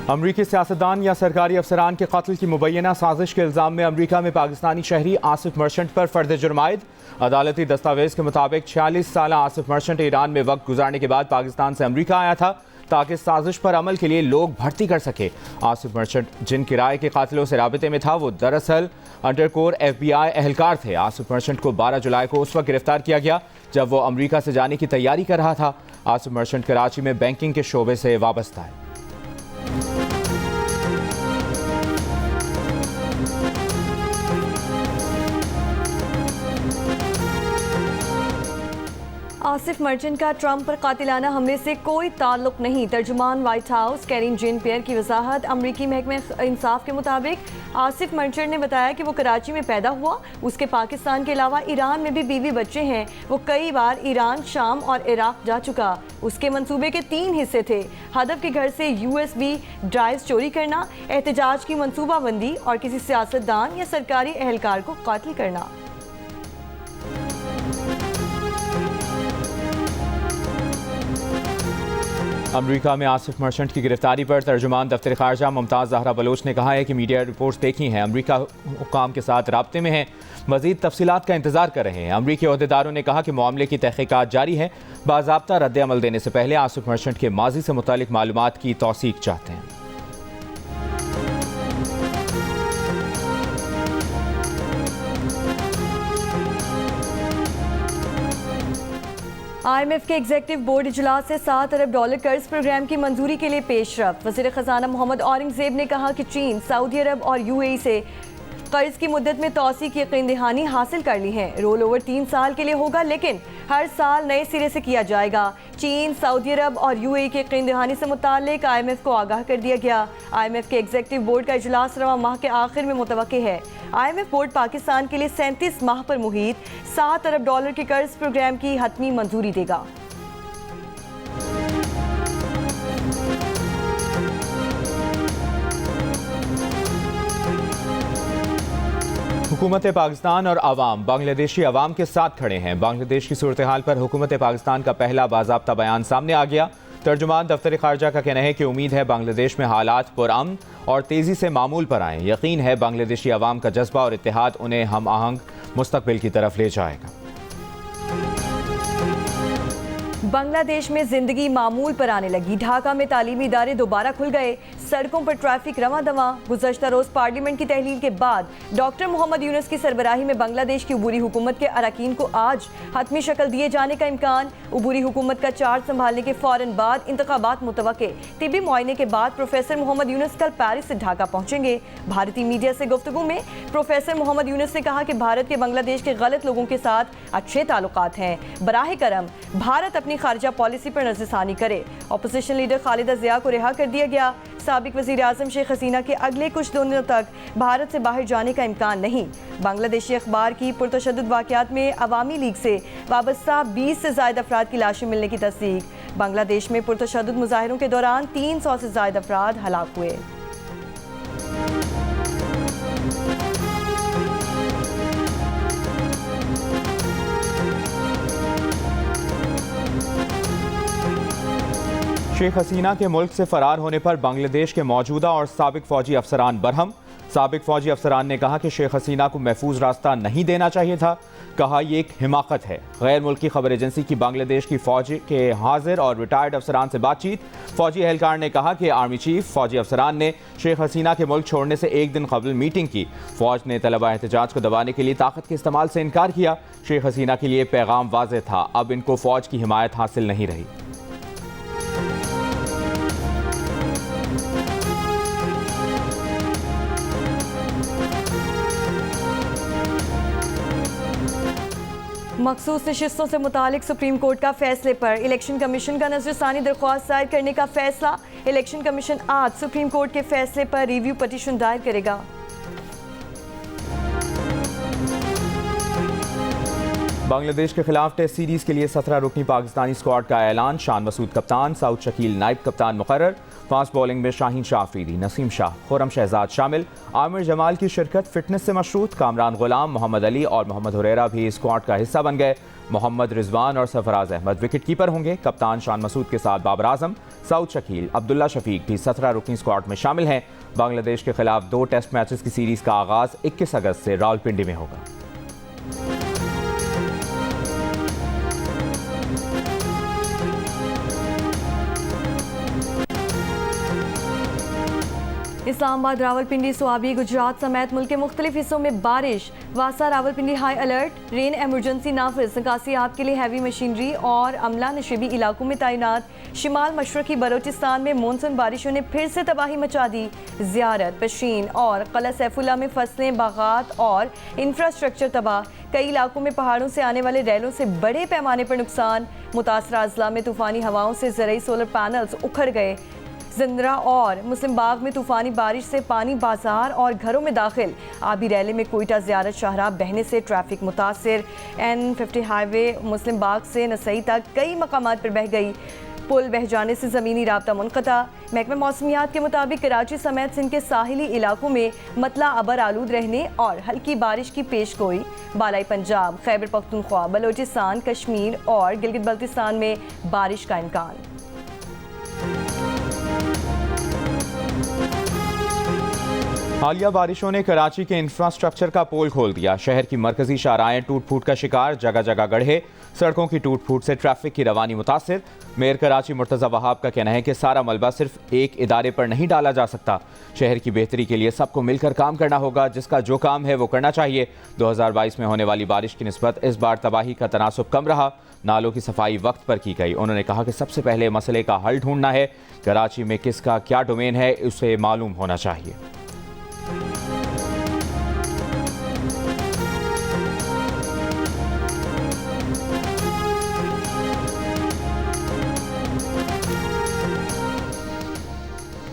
अमरीकी सियासतदान या सरकारी अफसरान के कत्ल की मुबैना साजिश के इल्ज़ाम में अमरीका में पाकिस्तानी शहरी आसिफ मर्चेंट पर फर्द जुर्म आयद। अदालती दस्तावेज के मुताबिक 46 साल आसिफ मर्चेंट ईरान में वक्त गुजारने के बाद पाकिस्तान से अमरीका आया था ताकि साजिश पर अमल के लिए लोग भर्ती कर सके। आसिफ मर्चेंट जिन किराए के कातिलों से राबिते में था वो दरअसल अंडरकोर FBI एहलकार थे। आसिफ मर्चेंट को 12 जुलाई को उस वक्त गिरफ्तार किया गया जब वो अमरीका से जाने की तैयारी कर रहा था। आसिफ मर्चेंट कराची में बैंकिंग के शोबे से वाबस्ता है। आसिफ मर्चेंट का ट्रंप पर कातिलाना हमले से कोई ताल्लुक नहीं। तर्जुमान व्हाइट हाउस कैरिन जेन पियर की वजाहत। अमरीकी महकमे इंसाफ के मुताबिक आसिफ मर्चेंट ने बताया कि वो कराची में पैदा हुआ। उसके पाकिस्तान के अलावा ईरान में भी बीवी बच्चे हैं। वो कई बार ईरान, शाम और इराक जा चुका। उसके मंसूबे के 3 हिस्से थे: हदफ के घर से USB ड्राइव चोरी करना, एहतजाज की मनसूबाबंदी और किसी सियासतदान या सरकारी एहलकार को कातिल करना। अमरीका में आसिफ मर्चेंट की गिरफ्तारी पर तर्जुमान दफ्तर खारजा मुमताज़ ज़हरा बलोच ने कहा है कि मीडिया रिपोर्ट्स देखी हैं, अमरीका हुकाम के साथ राब्ते में हैं, मज़ीद तफसीलात का इंतजार कर रहे हैं। अमरीकी अहदेदारों ने कहा कि मामले की तहकीकात जारी है। बाज़ाब्ता रद्द अमल देने से पहले आसिफ मर्चेंट के माजी से मुतालिक मालूमात की तौसीक चाहते हैं। IMF के एग्जीक्यूटिव बोर्ड इजलास से $7 अरब कर्ज प्रोग्राम की मंजूरी के लिए पेशरफ। वज़ीर ख़जाना मोहम्मद औरंगज़ेब ने कहा कि चीन, सऊदी अरब और UAE से कर्ज की मुद्दत में तौसी की यकीन दहानी हासिल कर ली है। रोल ओवर 3 साल के लिए होगा, लेकिन हर साल नए सिरे से किया जाएगा। चीन, सऊदी अरब और UAE के यकीन दहानी से मुताल्लिक IMF को आगाह कर दिया गया। IMF के एग्जीक्यूटिव बोर्ड का इजलास रवा माह के आखिर में मुतवक्किल है। IMF बोर्ड पाकिस्तान के लिए 37 माह पर मुहित $7 अरब के कर्ज प्रोग्राम की हतमी मंजूरी देगा। हुकूमत पाकिस्तान और अवाम बांग्लादेशी अवाम के साथ खड़े हैं। बांग्लादेश की सूरत हाल पर हुकूमत पाकिस्तान का पहला बाज़ाब्ता बयान सामने आ गया। तर्जुमान दफ्तर खारजा का कहना है कि उम्मीद है बांग्लादेश में हालात पुरअमन और तेज़ी से मामूल पर आएँ। यकीन है बांग्लादेशी अवाम का जज्बा और इत्तेहाद उन्हें हम आहंग मुस्तकबिल की तरफ ले जाएगा। बांग्लादेश में जिंदगी मामूल पर आने लगी। ढाका में तालीमी इदारे दोबारा खुल गए। सड़कों पर ट्रैफिक रवां दवां। गुज़श्ता रोज़ पार्लियामेंट की तहलील के बाद डॉक्टर मोहम्मद यूनुस की सरबराही में बांग्लादेश की उबूरी हुकूमत के अरकान को आज हतमी शक्ल दिए जाने का इम्कान। उबूरी हुकूमत का चार्ज संभालने के फ़ौरन बाद इंतखाबात मुतवक्के। तिबी मुआयने के बाद प्रोफेसर मोहम्मद यूनुस कल पेरिस से ढाका पहुँचेंगे। भारतीय मीडिया से गुफ्तगू में प्रोफेसर मोहम्मद यूनुस ने कहा कि भारत के बांग्लादेश के गलत लोगों के साथ अच्छे ताल्लुकात हैं। बराह करम भारत अपनी खारजा पॉलिसी पर नज़रसानी करे। अपोजिशन लीडर खालिदा ज़िया को रिहा कर दिया गया। साबिक वज़ीर आज़म शेख हसीना के अगले कुछ दिनों तक भारत से बाहर जाने का इम्कान नहीं। बांग्लादेशी अखबार की पुरतशद्दुद वाक़यात में अवामी लीग से वाबस्ता 20 से ज़ायद अफराद की लाशें मिलने की तस्दीक। बांग्लादेश में पुरतशद्दुद मुज़ाहिरों के दौरान 300 से ज़ायद अफराद हलाक हुए। शेख हसीना के मुल्क से फरार होने पर बांग्लादेश के मौजूदा और साबिक फौजी अफसरान बरहम। साबिक फौजी अफसरान ने कहा कि शेख हसीना को महफूज रास्ता नहीं देना चाहिए था। कहा यह एक हिमाकत है। गैर मुल्की खबर एजेंसी की बांग्लादेश की फौज के हाजिर और रिटायर्ड अफसरान से बातचीत। फौजी एहलकार ने कहा कि आर्मी चीफ फौजी अफसरान ने शेख हसीना के मुल्क छोड़ने से एक दिन कबल मीटिंग की। फौज ने तलबा एहतजाज को दबाने के लिए ताकत के इस्तेमाल से इनकार किया। शेख हसीना के लिए पैगाम वाज़ेह था, अब इनको फौज की हिमायत हासिल नहीं रही। मखसूस नशिस्तों से मुतालिक सुप्रीम कोर्ट का फैसले पर इलेक्शन कमीशन का नजरसानी दरख्वास्त दायर करने का फैसला। इलेक्शन कमीशन आज सुप्रीम कोर्ट के फैसले पर रिव्यू पटिशन दायर करेगा। बांग्लादेश के खिलाफ टेस्ट सीरीज के लिए 17 रुकनी पाकिस्तानी स्क्वाड का ऐलान। शान मसूद कप्तान, सऊद शकील नायब कप्तान मुकर्रर। फास्ट बॉलिंग में शाहीन शाह अफरीदी, नसीम शाह, खुर्रम शहजाद शामिल। आमिर जमाल की शिरकत फिटनेस से मशरूत। कामरान गुलाम, मोहम्मद अली और मोहम्मद हुरैरा भी स्क्वाड का हिस्सा बन गए। मोहम्मद रिजवान और सरफराज अहमद विकेट कीपर होंगे। कप्तान शान मसूद के साथ बाबर आजम, सऊद शकील, अब्दुल्ला शफीक भी 17 रुकनी स्क्वाड में शामिल हैं। बांग्लादेश के खिलाफ 2 टेस्ट मैचेस की सीरीज का आगाज 21 अगस्त से रावलपिंडी में होगा। इस्लामाबाद, रावलपिंडी, स्वाबी, गुजरात समेत मुल्क के मुख्तलिफ हिस्सों में बारिश। वासा, Rawalpindi high alert. Rain emergency नाफिज। निकासी आप के लिए हैवी मशीनरी और अमला नशेबी इलाकों में तैनात। शिमाल मशरकी बलोचिस्तान में मानसून बारिशों ने फिर से तबाही मचा दी। ज़ियारत, पशीन और क़ला सैफुल्ला में फसलें, बागात और इंफ्रास्ट्रक्चर तबाह। कई इलाकों में पहाड़ों से आने वाले रैलों से बड़े पैमाने पर नुकसान। मुतासरा अजला में तूफ़ानी हवाओं से ज़रई सोलर पैनल्स उखड़ गए। जिंदरा और मुस्लिम बाग में तूफानी बारिश से पानी बाजार और घरों में दाखिल। आबी रैली में कोयटा ज़ियारत शाहराह बहने से ट्रैफिक मुतासिर। N50 हाईवे मुस्लिम बाग से नसई तक कई मकामात पर बह गई। पुल बह जाने से ज़मीनी राब्ता मुनक़ता। महकमा मौसमियात के मुताबिक कराची समेत सिंध के साहिली इलाकों में मतला अबर आलूद रहने और हल्की बारिश की पेशगोई। बालाई पंजाब, खैबर पख्तूनख्वा, बलोचिस्तान, कश्मीर और गिलगित बल्तिस्तान में बारिश का इम्कान। हालिया बारिशों ने कराची के इंफ्रास्ट्रक्चर का पोल खोल दिया। शहर की मरकजी शाहराएं टूट फूट का शिकार, जगह जगह गड्ढे। सड़कों की टूट फूट से ट्रैफिक की रवानी मुतासिर। मेयर कराची मुर्तज़ा वहाब का कहना है कि सारा मलबा सिर्फ एक इदारे पर नहीं डाला जा सकता। शहर की बेहतरी के लिए सबको मिलकर काम करना होगा। जिसका जो काम है वो करना चाहिए। 2022 में होने वाली बारिश की निस्बत इस बार तबाही का तनासुब कम रहा। नालों की सफाई वक्त पर की गई। उन्होंने कहा कि सबसे पहले मसले का हल ढूंढना है। कराची में किसका क्या डोमेन है उसे मालूम होना चाहिए।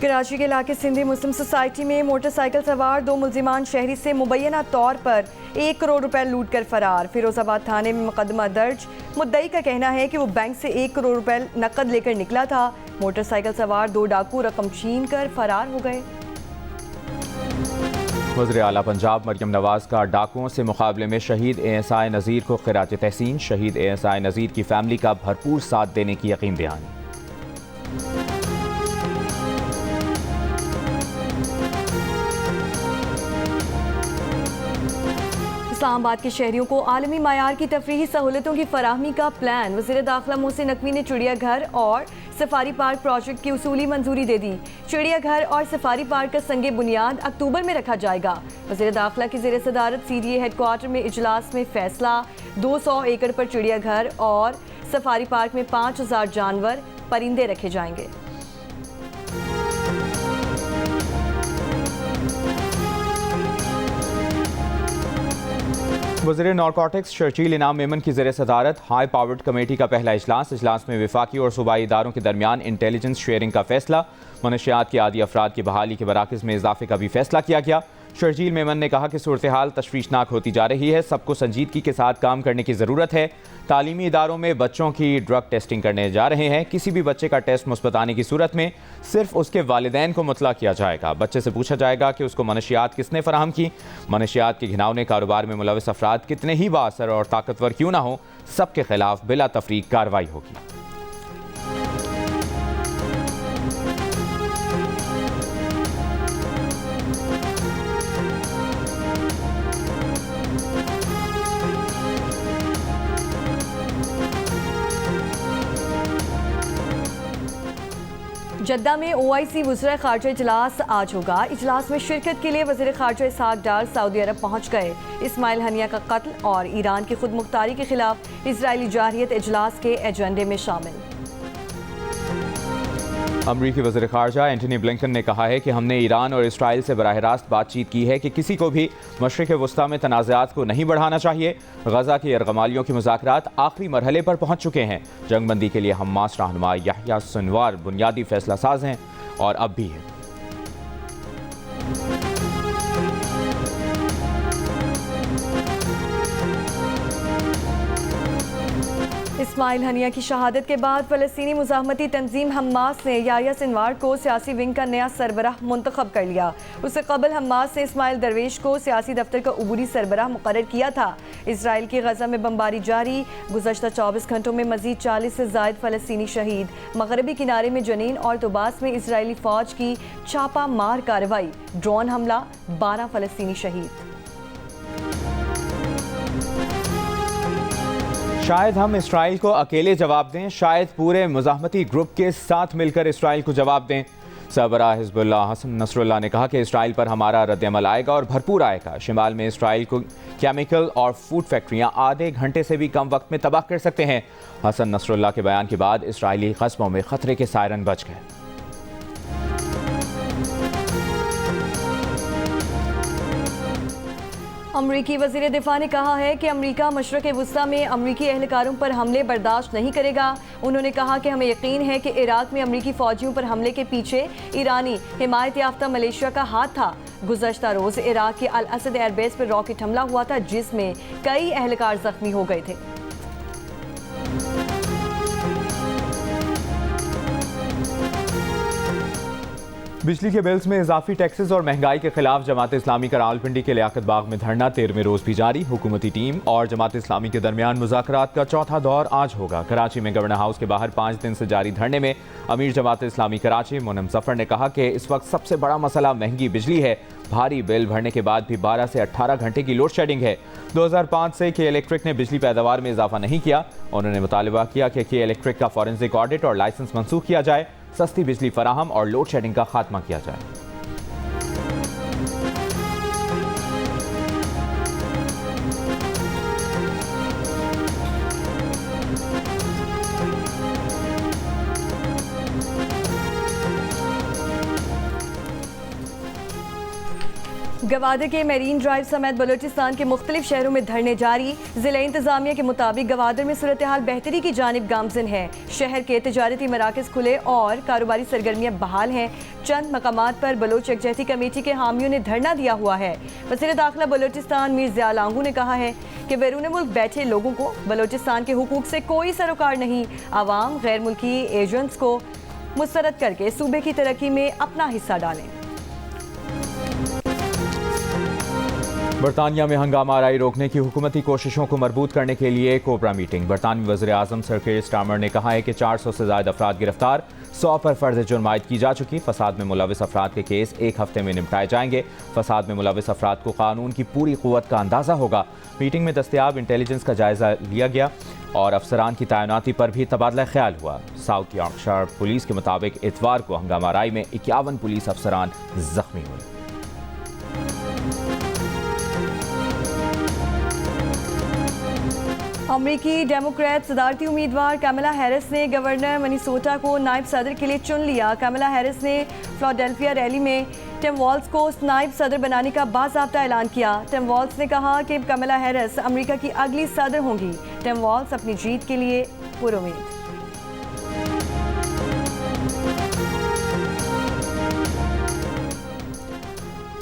कराची के इलाके सिंधी मुस्लिम सोसाइटी में मोटरसाइकिल सवार 2 मुल्जिमान शहरी से मुबैना तौर पर 1 करोड़ रुपए लूट कर फरार। फिरोजाबाद थाने में मुकदमा दर्ज। मुद्दई का कहना है कि वो बैंक से 1 करोड़ रुपए नकद लेकर निकला था। मोटरसाइकिल सवार 2 डाकू रकम छीन कर फरार हो गए। वज़ीर आला पंजाब मरियम नवाज का डाकुओं से मुकाबले में शहीद ASI नज़ीर को खिराज तहसीन। शहीद ASI नज़ीर की फैमिली का भरपूर साथ देने की यकीन दहानी। इस्लामाबाद के शहरियों को आलमी मायार की तफरीही सहूलतों की फराहमी का प्लान। वज़ीर दाखिला मोहसिन नकवी ने चिड़ियाघर और सफारी पार्क प्रोजेक्ट की उसूली मंजूरी दे दी। चिड़ियाघर और सफारी पार्क का संगे बुनियाद अक्टूबर में रखा जाएगा। वज़ीर दाखिला की ज़ेर सदारत CDA हेडक्वार्टर में इजलास में फैसला। 200 एकड़ पर चिड़ियाघर और सफारी पार्क में 5000 जानवर परिंदे रखे जाएंगे। वज़ीर नारकोटिक्स शर्जील इनाम मेमन की ज़ेर सदारत हाई पावर्ड कमेटी का पहला इजलास में वफाकी और सूबाई इदारों के दरमियान इंटेलिजेंस शेयरिंग का फैसला। मनशियात के आदी अफराद की बहाली के बराकिज़ में इजाफे का भी फैसला किया गया। शर्जील मेमन ने कहा कि सूरत हाल तशवीशनाक होती जा रही है। सबको संजीदगी के साथ काम करने की ज़रूरत है। तालीमी इदारों में बच्चों की ड्रग टेस्टिंग करने जा रहे हैं। किसी भी बच्चे का टेस्ट मुस्बत आने की सूरत में सिर्फ उसके वालिदैन को मुतला किया जाएगा। बच्चे से पूछा जाएगा कि उसको मनशियात किसने फराहम की। मनशियात के घिनौने कारोबार में मुलविस अफराद कितने ही बाअसर और ताकतवर क्यों ना हो, सबके खिलाफ बिला तफरीक कार्रवाई होगी। जद्दा में OIC वज़ीर ख़ारजा इजलास आज होगा। इजलास में शिरकत के लिए वज़ीर ख़ारजा इसहाक डार सऊदी अरब पहुँच गए। इस्माइल हनिया का कत्ल और ईरान की खुद मुख्तारी के खिलाफ इजरायली जारहियत इजलास के एजेंडे में शामिल। अमरीकी वज़ीर ख़ारजा एंटनी ब्लिंकन ने कहा है कि हमने ईरान और इसराइल से बराह रास्त बातचीत की है कि किसी को भी मशरिक़ वस्ता में तनाज़ात को नहीं बढ़ाना चाहिए। गज़ा की यरगमालियों के मुज़ाकरात आखिरी मरहले पर पहुँच चुके हैं। जंगबंदी के लिए हमास रहनुमा याह्या सिनवार बुनियादी फैसला साज हैं और अब भी है। इस्माइल हनिया की शहादत के बाद फ़लस्तीनी मुज़ाहमती तंजीम हमास ने याह्या सिनवार को सियासी विंग का नया सरबराह मुंतखब कर लिया। उससे कबल हमास ने इस्माइल दरवेश को सियासी दफ्तर का उबूरी सरबराह मुकर्रर किया था। इसराइल की गजा में बमबारी जारी, गुज़श्ता 24 घंटों में मजीद 40 से ज़ायद फ़लस्तीनी शहीद। मगरबी किनारे में जनीन और तुबास में इसराइली फ़ौज की छापा मार कार्रवाई, ड्रोन हमला, 12 फ़लस्तीनी शहीद। शायद हम इसराइल को अकेले जवाब दें, शायद पूरे मुज़ाहमती ग्रुप के साथ मिलकर इसराइल को जवाब दें। सरबराह हिज़्बुल्लाह हसन नसरुल्लाह ने कहा कि इसराइल पर हमारा रद्दअमल आएगा और भरपूर आएगा। शिमाल में इसराइल को केमिकल और फूड फैक्ट्रियां आधे घंटे से भी कम वक्त में तबाह कर सकते हैं। हसन नसरुल्लाह के बयान के बाद इसराइली कस्बों में खतरे के सायरन बज गए। अमरीकी वज़ीर दिफा ने कहा है कि अमरीका मशरक़ वुस्ता में अमरीकी एहलकारों पर हमले बर्दाश्त नहीं करेगा। उन्होंने कहा कि हमें यकीन है कि इराक में अमरीकी फ़ौजियों पर हमले के पीछे ईरानी हिमायत याफ्ता मलेशिया का हाथ था। गुज़श्ता रोज़ इराक के अल असद एयरबेस पर रॉकेट हमला हुआ था, जिसमें कई एहलकार ज़ख्मी हो गए थे। बिजली के बिल्स में इजाफी टैक्सेस और महंगाई के खिलाफ जमात इस्लामी का रावलपिंडी के लियाकत बाग में धरना 13वें रोज भी जारी। हुकूमती टीम और जमात इस्लामी के दरमियान मुज़ाकरात का चौथा दौर आज होगा। कराची में गवर्नर हाउस के बाहर 5 दिन से जारी धरने में अमीर जमात इस्लामी कराची मोनम जफर ने कहा कि इस वक्त सबसे बड़ा मसला महंगी बिजली है। भारी बिल भरने के बाद भी 12 से 18 घंटे की लोड शेडिंग है। 2005 से के इलेक्ट्रिक ने बिजली पैदावार में इजाफा नहीं किया। उन्होंने मुतालबा किया कि के इलेक्ट्रिक का फॉरेंसिक ऑडिट और लाइसेंस मंसूख किया जाए, सस्ती बिजली फराहम और लोड शेडिंग का खात्मा किया जाए। गवादर के मेरीन ड्राइव समेत बलोचिस्तान के मुख्तलिफ शहरों में धरने जारी। जिला इंतजामिया के मुताबिक गवादर में सूरत हाल बेहतरी की जानिब गामजन है। शहर के तिजारती मराकज खुले और कारोबारी सरगर्मियां बहाल हैं। चंद मकामात पर बलोच यकजहती कमेटी के हामियों ने धरना दिया हुआ है। वज़ीर दाखिला बलोचिस्तान मीर ज़िया लांगू ने कहा है कि बैरून मुल्क बैठे लोगों को बलोचिस्तान के हुकूक से कोई सरोकार नहीं। आवाम गैर मुल्की एजेंट्स को मुस्तरद करके सूबे की तरक्की में अपना हिस्सा डालें। बरतानिया में हंगामा आराई रोकने की हुकूमती कोशिशों को मरबूत करने के लिए कोबरा मीटिंग। बरतानवी वज़ीर आज़म सर कीर स्टारमर ने कहा है कि 400 से ज़्यादा अफराद गिरफ्तार, 100 पर फर्ज जुर्म आयद की जा चुकी। फसाद में मुलविस अफराद के केस 1 हफ्ते में निपटाए जाएंगे। फसाद में मुलविस अफराद को कानून की पूरी क़ुव्वत का अंदाज़ा होगा। मीटिंग में दस्तयाब इंटेलिजेंस का जायज़ा लिया गया और अफसरान की तैनाती पर भी तबादला ख्याल हुआ। साउथ यॉर्कशायर पुलिस के मुताबिक इतवार को हंगामा आराई में 51 पुलिस अफसरान जख्मी हुए। अमरीकी डेमोक्रेट सदारती उम्मीदवार कैमला हैरिस ने गवर्नर मिनेसोटा को नायब सदर के लिए चुन लिया। कैमला हैरिस ने फिलाडेल्फिया रैली में टिम वॉल्स को नायब सदर बनाने का बाज़ाब्ता ऐलान किया। टिम वॉल्स ने कहा कि कैमला हैरिस अमेरिका की अगली सदर होंगी। टिम वॉल्स अपनी जीत के लिए पुरुमीद।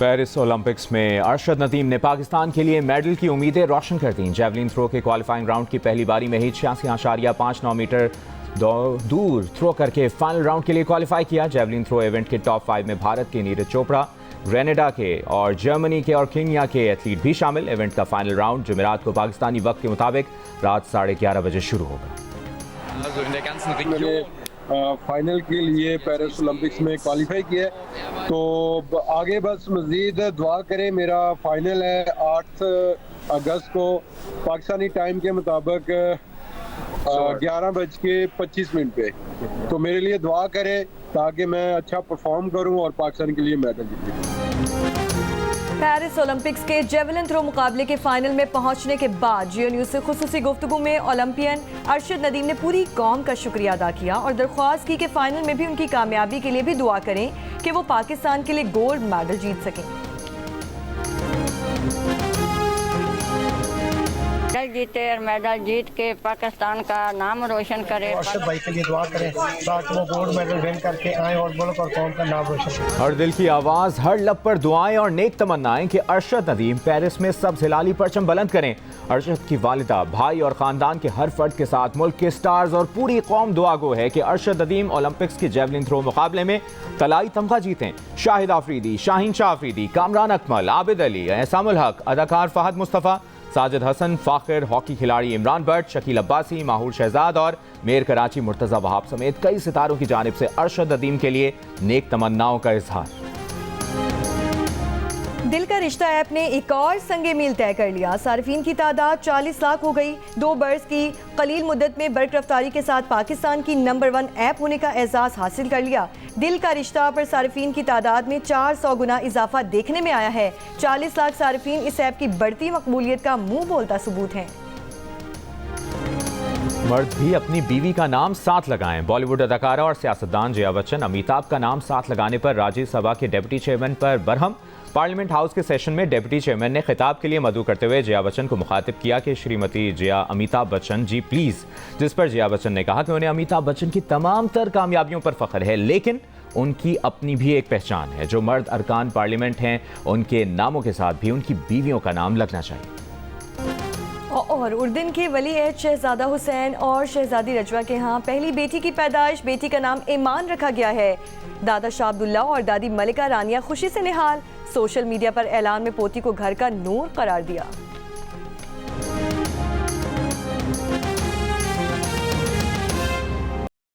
पेरिस ओलंपिक्स में अरशद नदीम ने पाकिस्तान के लिए मेडल की उम्मीदें रोशन कर दी। जेवलिन थ्रो के क्वालिफाइंग राउंड की पहली बारी में ही 86.59 मीटर दूर थ्रो करके फाइनल राउंड के लिए क्वालिफाई किया। जेवलिन थ्रो इवेंट के टॉप 5 में भारत के नीरज चोपड़ा, ग्रेनेडा के और जर्मनी के और केन्या के एथलीट भी शामिल। इवेंट का फाइनल राउंड जुमेरात को पाकिस्तानी वक्त के मुताबिक रात 11:30 बजे शुरू होगा। फाइनल के लिए पेरिस ओलंपिक्स में क्वालिफाई किया है, तो आगे बस मज़ीद दुआ करें। मेरा फाइनल है 8 अगस्त को पाकिस्तानी टाइम के मुताबिक 11:25 पे, तो मेरे लिए दुआ करें ताकि मैं अच्छा परफॉर्म करूं और पाकिस्तान के लिए मेडल जीतूं। पेरिस ओलंपिक्स के जेवलिन थ्रो मुकाबले के फाइनल में पहुंचने के बाद जियो न्यूज़ से खुसूसी गुफ्तगू में ओलंपियन अरशद नदीम ने पूरी कौम का शुक्रिया अदा किया और दरख्वास्त की कि फाइनल में भी उनकी कामयाबी के लिए भी दुआ करें कि वो पाकिस्तान के लिए गोल्ड मेडल जीत सकें। जीते और मेडल जीत के पाकिस्तान का नाम रोशन करे। अरशद भाई के लिए दुआ करें ताकि वो गोल्ड मेडल विन करके आए और मुल्क और कौम का नाम रोशन करें। हर दिल की आवाज़, हर लब पर दुआएं और नेक तमन्नाएं कि अरशद नदीम पेरिस में सब्ज़ हिलाली परचम बुलंद करें। अरशद की वालिदा, भाई और ख़ानदान के हर फर्द के साथ मुल्क के स्टार्स और पूरी कौम दुआ गो है कि अरशद नदीम ओलंपिक्स के जेवलिन थ्रो मुकाबले में तलाई तमगा जीतें। शाहिद आफरीदी, शाहीन शाह आफरीदी, कामरान अकमल, आबिद अली, एहसामुल हक, अदाकार फहद मुस्तफ़ा, साजिद हसन, फाखिर, हॉकी खिलाड़ी इमरान भट्ट, शकील अब्बासी, माहूर शहजाद और मेयर कराची मुर्तज़ा वहाब समेत कई सितारों की जानिब से अरशद नदीम के लिए नेक तमन्नाओं का इजहार। दिल का रिश्ता ऐप ने एक और संगे मील तय कर लिया। सार्फिन की तादाद 40 लाख हो गई। 2 बरस की कलील मुद्दत में बर्क रफ्तारी के साथ पाकिस्तान की नंबर 1 ऐप होने का एजाज हासिल कर लिया। दिल का रिश्ता पर सार्फिन की तादाद में 400 गुना इजाफा देखने में आया है। 40 लाख सार्फिन इस ऐप की बढ़ती मकबूलियत का मुंह बोलता सबूत हैं। मर्द भी अपनी बीवी का नाम साथ लगाएं। बॉलीवुड अदाकारा और सियासतदान जया बच्चन अमिताभ का नाम साथ लगाने पर राज्यसभा के डिप्टी चेयरमैन पर बरहम। पार्लियामेंट हाउस के सेशन में डिप्टी चेयरमैन ने खिताब के लिए मदऊ करते हुए जया बच्चन को मुखातिब किया कि श्रीमती जया अमिताभ बच्चन जी प्लीज़, जिस पर जया बच्चन ने कहा कि उन्हें अमिताभ बच्चन की तमाम तर कामयाबियों पर फख्र है, लेकिन उनकी अपनी भी एक पहचान है। जो मर्द अरकान पार्लियामेंट हैं उनके नामों के साथ भी उनकी बीवियों का नाम लगना चाहिए। और उर्दन के वली अहद शहजादा हुसैन और शहजादी रजवा के यहाँ पहली बेटी की पैदाइश, बेटी का नाम ईमान रखा गया है। दादा शाह अब्दुल्ला और दादी मलिका रानिया खुशी से निहाल। सोशल मीडिया पर ऐलान में पोती को घर का नूर करार दिया।